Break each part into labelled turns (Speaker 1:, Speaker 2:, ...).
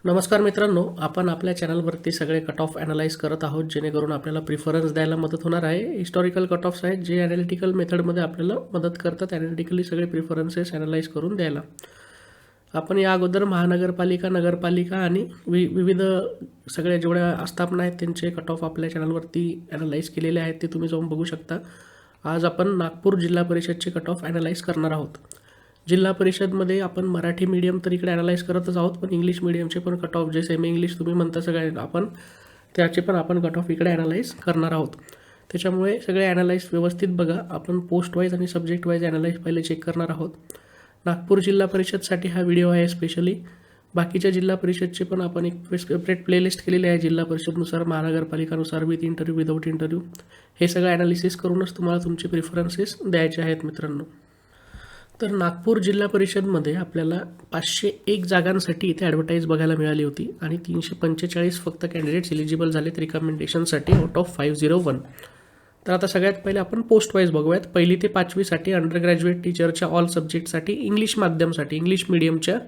Speaker 1: नमस्कार मित्रांनो, आपण आपल्या चॅनलवरती सगळे कट ऑफ ॲनालाइज करत आहोत, जेणेकरून आपल्याला प्रिफरन्स द्यायला मदत होणार आहे. हिस्टॉरिकल कट ऑफ्स आहेत जे ॲनालिटिकल मेथडमध्ये आपल्याला मदत करतात ॲनालिटिकली सगळे प्रिफरन्सेस ॲनालाइज करून द्यायला. आपण या अगोदर महानगरपालिका, नगरपालिका आणि विविध सगळ्या जेवढ्या आस्थापना आहेत त्यांचे कट ऑफ आपल्या चॅनलवरती ॲनालाइज केलेले आहेत, ते तुम्ही जाऊन बघू शकता. आज आपण नागपूर जिल्हा परिषदचे कट ऑफ ॲनालाइज करणार आहोत. जिल्हा परिषदमध्ये आपण मराठी मीडियम तर इकडे ॲनालाइज करतच आहोत, पण इंग्लिश मीडियमचे पण कट ऑफ जे सेमी इंग्लिश तुम्ही म्हणता सगळे आपण त्याचे पण आपण कट ऑफ इकडे ॲनालाइज करणार आहोत. त्याच्यामुळे सगळे ॲनालाइज व्यवस्थित बघा. आपण पोस्ट वाईज आणि सब्जेक्ट वाईज ॲनालाइज पहिले चेक करणार आहोत. नागपूर जिल्हा परिषदसाठी हा व्हिडिओ आहे स्पेशली. बाकीच्या जिल्हा परिषदचे पण आपण एक सेपरेट प्लेलिस्ट केलेली आहे जिल्हा परिषदनुसार, महानगरपालिकानुसार, विथ इंटरव्ह्यू, विदाऊट इंटरव्ह्यू. हे सगळं ॲनालिसिस करूनच तुम्हाला तुमचे प्रिफरन्सेस द्यायचे आहेत मित्रांनो. तर नागपूर जिल्हा परिषदमध्ये आपल्याला 501 जागांसाठी इथे ॲडव्हर्टाईज बघायला मिळाली होती आणि 345 फक्त कॅन्डिडेट्स एलिजिबल झालेत रिकमेंडेशनसाठी आउट ऑफ 501. तर आता सगळ्यात पहिले आपण पोस्ट वाईज बघूयात. 1ली ते 5वीसाठी अंडर ग्रॅज्युएट टीचरच्या ऑल सब्जेक्टसाठी, इंग्लिश माध्यमसाठी, इंग्लिश मीडियमच्या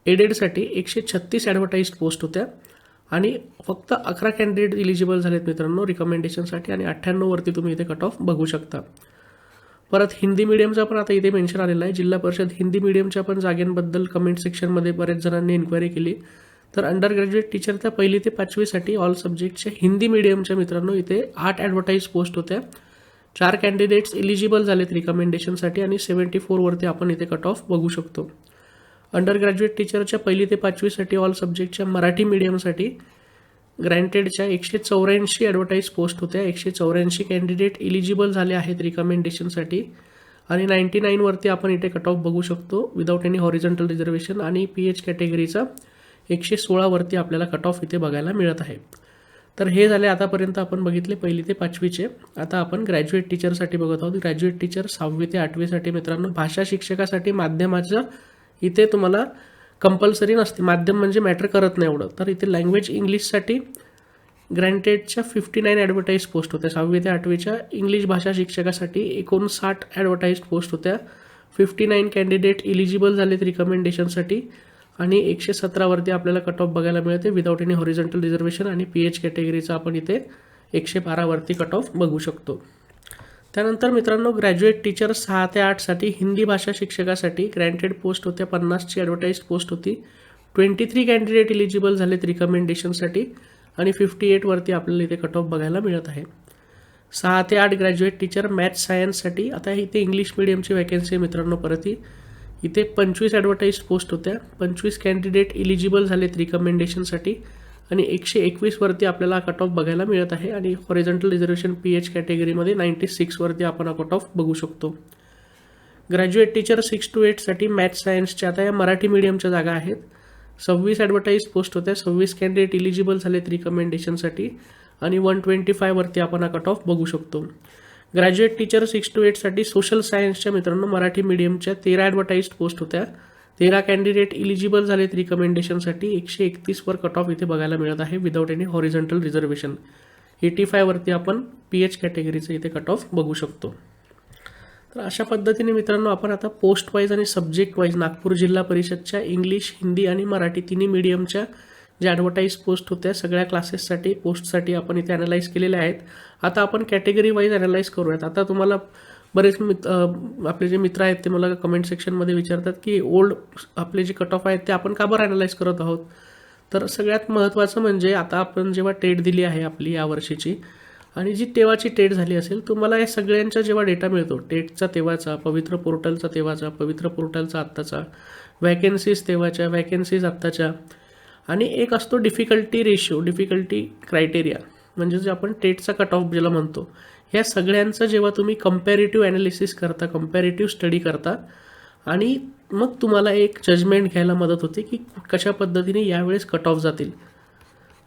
Speaker 1: एडेडसाठी 136 ॲडव्हर्टाईज पोस्ट होत्या आणि फक्त 11 कॅन्डिडेट एलिजिबल झालेत मित्रांनो रिकमेंडेशनसाठी आणि 98वरती तुम्ही इथे कट ऑफ बघू शकता. परत हिंदी मीडियमचा पण आता इथे मेन्शन आलेला आहे. जिल्हा परिषद हिंदी मीडियमच्या पण जागेंबद्दल कमेंट सेक्शनमध्ये बरेच जणांनी इन्क्वायरी केली. तर अंडर ग्रॅज्युएट टीचरच्या 1ली ते 5वीसाठी ऑल सब्जेक्टच्या हिंदी मीडियमच्या मित्रांनो इथे 8 ॲडव्हर्टाईज पोस्ट होत्या. 4 कॅन्डिडेट्स एलिजिबल झालेत रिकमेंडेशनसाठी आणि 74वरती आपण इथे कट ऑफ बघू शकतो. अंडर ग्रॅज्युएट टीचरच्या 1ली ते 5वीसाठी ऑल सब्जेक्टच्या मराठी मीडियमसाठी ग्रँटेडच्या 184 ॲडव्हर्टाईज पोस्ट होत्या. 184 कॅन्डिडेट एलिजिबल झाले आहेत रिकमेंडेशनसाठी आणि 99वरती आपण इथे कट ऑफ बघू शकतो विदाऊट एनी हॉरिझॉन्टल रिझर्वेशन आणि PH कॅटेगरीचा 116वरती आपल्याला कट ऑफ इथे बघायला मिळत आहे. तर हे झाले आतापर्यंत आपण बघितले 1ली ते 5वीचे. आता आपण ग्रॅज्युएट टीचरसाठी बघत आहोत. ग्रॅज्युएट टीचर 6वी ते 8वीसाठी मित्रांनो भाषा शिक्षकासाठी माध्यमाचं इथे तुम्हाला कंपल्सरी नसते, माध्यम म्हणजे मॅटर करत नाही एवढं. तर इथे लँग्वेज इंग्लिशसाठी ग्रँटेडच्या 59 ॲडव्हर्टाईज पोस्ट होत्या. 6वी ते 8वीच्या इंग्लिश भाषा शिक्षकासाठी 59 ॲडव्हर्टाईज पोस्ट होत्या. 59 कॅन्डिडेट एलिजिबल झालेत रिकमेंडेशनसाठी आणि 117वरती आपल्याला कट ऑफ बघायला मिळते विदाऊट एनी हॉरिझॉन्टल रिझर्वेशन आणि PH कॅटेगरीचा आपण इथे 112वरती कट ऑफ बघू शकतो. त्यानंतर मित्रांनो ग्रॅज्युएट टीचर 6 ते 8साठी हिंदी भाषा शिक्षकासाठी ग्रँटेड पोस्ट होत्या. 50ची ॲडव्हर्टाईज पोस्ट होती. 23 कॅन्डिडेट एलिजिबल झालेत रिकमेंडेशनसाठी आणि 58वरती आपल्याला इथे कट ऑफ बघायला मिळत आहे. 6 ते 8 ग्रॅज्युएट टीचर मॅथ्स सायन्ससाठी. आता इथे इंग्लिश मीडियमची वॅकन्सी आहे मित्रांनो. परत इथे 25 ॲडव्हर्टाईज पोस्ट होत्या. 25 कॅन्डिडेट एलिजिबल झालेत रिकमेंडेशनसाठी आणि 121वरती आपल्याला कट ऑफ बघायला मिळत आहे आणि हॉरिझॉन्टल रिझर्वेशन PH कॅटेगरीमध्ये 96वरती आपण हा कट ऑफ बघू शकतो. ग्रॅज्युएट टीचर 6 to 8साठी मॅथ्स सायन्सच्या आता या मराठी मीडियमच्या जागा आहेत. 26 ॲडव्हर्टाईज पोस्ट होत्या. 26 कॅन्डिडेट एलिजिबल झालेत रिकमेंडेशनसाठी आणि 125वरती आपण हा कट ऑफ बघू शकतो. ग्रॅज्युएट टीचर 6 to 8साठी सोशल सायन्सच्या मित्रांनो मराठी मीडियमच्या 13 ॲडव्हर्टाईज पोस्ट होत्या. 13 कॅन्डिडेट एलिजिबल झालेत रिकमेंडेशनसाठी. 131वर कट ऑफ इथे बघायला मिळत आहे विदाऊट एनी हॉरिझॉन्टल रिझर्वेशन. 85वरती आपण PH कॅटेगरीचं इथे कट ऑफ बघू शकतो. तर अशा पद्धतीने मित्रांनो आपण आता पोस्ट वाईज आणि सब्जेक्ट वाईज नागपूर जिल्हा परिषदच्या इंग्लिश, हिंदी आणि मराठी तिन्ही मीडियमच्या ज्या ॲडव्हर्टाईज पोस्ट होत्या सगळ्या क्लासेससाठी पोस्टसाठी आपण इथे ॲनालाइज केलेल्या आहेत. आता आपण कॅटेगरी वाईज ॲनालाइज करूयात. आता तुम्हाला बरेच आपले जे मित्र आहेत ते मला कमेंट सेक्शनमध्ये विचारतात की ओल्ड आपले जे कट ऑफ आहेत ते आपण का बरं ॲनालाइज करत आहोत. तर सगळ्यात महत्त्वाचं म्हणजे आता आपण जेव्हा टेट दिली आहे आपली या वर्षीची आणि जी तेव्हाची टेट झाली असेल, तुम्हाला या सगळ्यांचा जेव्हा डेटा मिळतो टेटचा तेव्हाचा, पवित्र पोर्टलचा तेव्हाचा, पवित्र पोर्टलचा आत्ताचा, वॅकन्सीज तेव्हाच्या, वॅकन्सीज आत्ताच्या आणि एक असतो डिफिकल्टी रेशो, डिफिकल्टी क्रायटेरिया म्हणजे जे आपण टेटचा कट ऑफ ज्याला म्हणतो. ह्या सगळ्यांचं जेव्हा तुम्ही कंपॅरेटिव्ह ॲनालिसिस करता, कंपॅरेटिव्ह स्टडी करता आणि मग तुम्हाला एक जजमेंट घ्यायला मदत होते की कशा पद्धतीने यावेळेस कट ऑफ जातील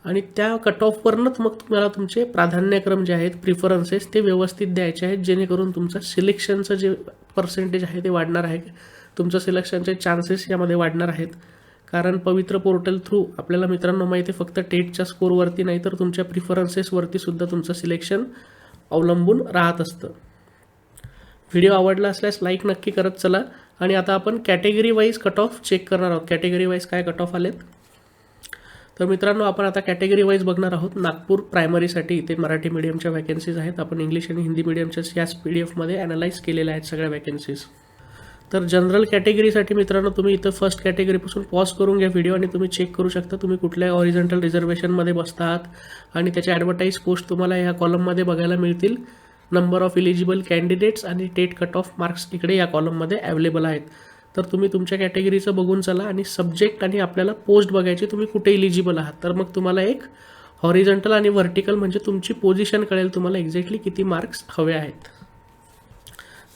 Speaker 1: आणि त्या कट ऑफवरनंच मग तुम्हाला तुमचे प्राधान्यक्रम जे आहेत, प्रिफरन्सेस ते व्यवस्थित द्यायचे आहेत, जेणेकरून तुमचं सिलेक्शनचं जे पर्सेंटेज आहे ते वाढणार आहे. तुमचं सिलेक्शनचे चान्सेस यामध्ये वाढणार आहेत. कारण पवित्र पोर्टल थ्रू आपल्याला मित्रांनो माहिती आहे फक्त टेटच्या स्कोरवरती नाही तर तुमच्या प्रिफरन्सेसवरती सुद्धा तुमचं सिलेक्शन अवलंबून राहत असतं. व्हिडिओ आवडला असल्यास लाईक नक्की करत चला आणि आता आपण category wise cut off check करणार आहोत. कॅटेगरी वाईज काय कट ऑफ आलेत तर मित्रांनो, आपण आता कॅटेगरी वाईज बघणार आहोत. नागपूर प्रायमरीसाठी इथे मराठी मीडियमच्या वॅकन्सीज आहेत. आपण इंग्लिश आणि हिंदी मीडियमच्या याच PDF-मध्ये ॲनालाइज केलेल्या आहेत सगळ्या वॅकन्सीज. तर जनरल कॅटेगरीसाठी मित्रांनो, तुम्ही इथं फर्स्ट कॅटेगरीपासून पॉज करून घ्या व्हिडिओ आणि तुम्ही चेक करू शकता तुम्ही कुठल्या हॉरिझॉन्टल रिझर्वेशनमध्ये बसता आहात आणि त्याचे ॲडव्हर्टाईज पोस्ट तुम्हाला या कॉलममध्ये बघायला मिळतील. नंबर ऑफ इलिजिबल कॅन्डिडेट्स आणि टेट कट ऑफ मार्क्स इकडे या कॉलममध्ये अवेलेबल आहेत. तर तुम्ही तुमच्या कॅटेगरीचं बघून चला आणि सब्जेक्ट आणि आपल्याला पोस्ट बघायची तुम्ही कुठे इलिजिबल आहात. तर मग तुम्हाला एक हॉरिझॉन्टल आणि व्हर्टिकल म्हणजे तुमची पोझिशन कळेल तुम्हाला एक्झॅक्टली किती मार्क्स हवे आहेत.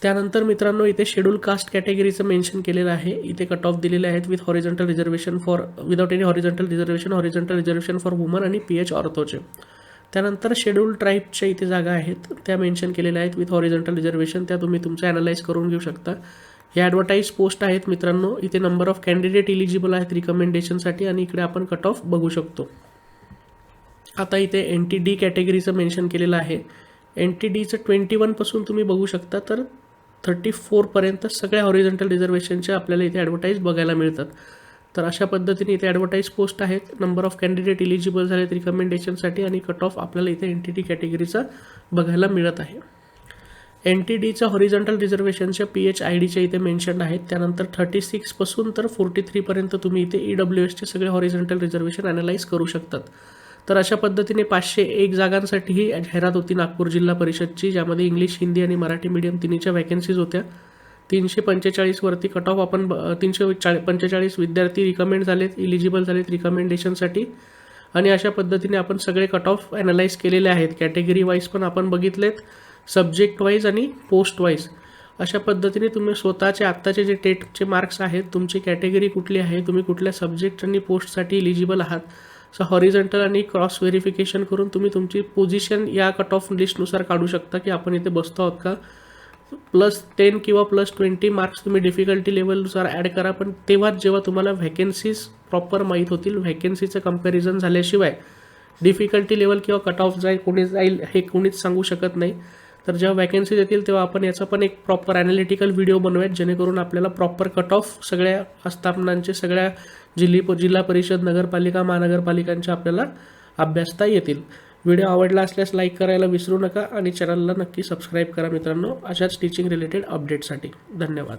Speaker 1: त्यानंतर मित्रांनो, इथे शेड्यूल कास्ट कॅटेगरीचं मेन्शन केलेलं आहे. इथे कट ऑफ दिलेले आहेत with horizontal reservation for without any horizontal reservation for woman आणि PH ऑर्थोचे. त्यानंतर शेड्यूल ट्राईबच्या इथे जागा आहेत त्या मेन्शन केलेल्या आहेत विथ हॉरिझॉन्टल रिझर्वेशन. त्या तुम्ही तुमचं ॲनालाइज करून घेऊ शकता. हे ॲडव्हर्टाईज पोस्ट आहेत मित्रांनो. इथे नंबर ऑफ कॅन्डिडेट इलिजिबल आहेत रिकमेंडेशनसाठी आणि इकडे आपण कट ऑफ बघू शकतो. आता इथे NTD कॅटेगरीचं मेन्शन केलेलं आहे. NTDचं 21 तुम्ही बघू शकता तर 34 पर्यंत सगळ्या हॉरिझॉन्टल रिझर्वेशनच्या आपल्याला इथे ॲडव्हर्टाईज बघायला मिळतात. तर अशा पद्धतीने इथे ॲडव्हर्टाईज पोस्ट आहेत. नंबर ऑफ कॅन्डिडेट इलिजिबल झालेत रिकमेंडेशनसाठी आणि कट ऑफ आपल्याला इथे NTD कॅटेगरीचा बघायला मिळत आहे. NTDच्या हॉरिझॉन्टल रिझर्वेशनच्या PH IDच्या इथे मेन्शन आहेत. त्यानंतर 36 तर 43 पर्यंत तुम्ही इथे EWSचे सगळे हॉरिझॉन्टल रिझर्वेशन ॲनालाइज करू शकतात. तर अशा पद्धतीने 501 जागांसाठी ही जाहिरात होती नागपूर जिल्हा परिषदची, ज्यामध्ये इंग्लिश, हिंदी आणि मराठी मीडियम तिन्हीच्या वॅकन्सीज होत्या. 345 वरती कट ऑफ आपण 345 विद्यार्थी रिकमेंड झालेत, इलिजिबल झालेत रिकमेंडेशनसाठी आणि अशा पद्धतीने आपण सगळे कट ऑफ ॲनालाइज केलेले आहेत. कॅटेगरी वाईज पण आपण बघितलेत, सब्जेक्ट वाईज आणि पोस्ट वाईज. अशा पद्धतीने तुम्ही स्वतःचे आत्ताचे जे टेटचे मार्क्स आहेत, तुमची कॅटेगरी कुठली आहे, तुम्ही कुठल्या सब्जेक्ट आणि पोस्टसाठी इलिजिबल आहात, सो हॉरिझॉन्टल आणि क्रॉस व्हेरिफिकेशन करून तुम्ही तुमची पोझिशन या कट ऑफ लिस्टनुसार काढू शकता की आपण इथे बसतो आहोत का. +10 किंवा +20 मार्क्स तुम्ही डिफिकल्टी लेवलनुसार ॲड करा, पण तेव्हाच जेव्हा तुम्हाला व्हॅकन्सीज प्रॉपर माहीत होतील. व्हॅकन्सीचं कंपॅरिझन झाल्याशिवाय डिफिकल्टी लेवल किंवा कट ऑफ जाईल हे कोणीच सांगू शकत नाही. तर जेव्हा वॅकन्सीज येतील तेव्हा आपण याचा पण एक प्रॉपर ॲनालिटिकल व्हिडिओ बनवूयात, जेणेकरून आपल्याला प्रॉपर कट ऑफ सगळ्या आस्थापनांचे, सगळ्या जिल्हा परिषद, नगरपालिका, महानगरपालिकांच्या आपल्याला अभ्यासता येतील. व्हिडिओ आवडला असल्यास लाईक करायला विसरू नका आणि चॅनलला नक्की सबस्क्राईब करा मित्रांनो, अशाच टीचिंग रिलेटेड अपडेटसाठी. धन्यवाद.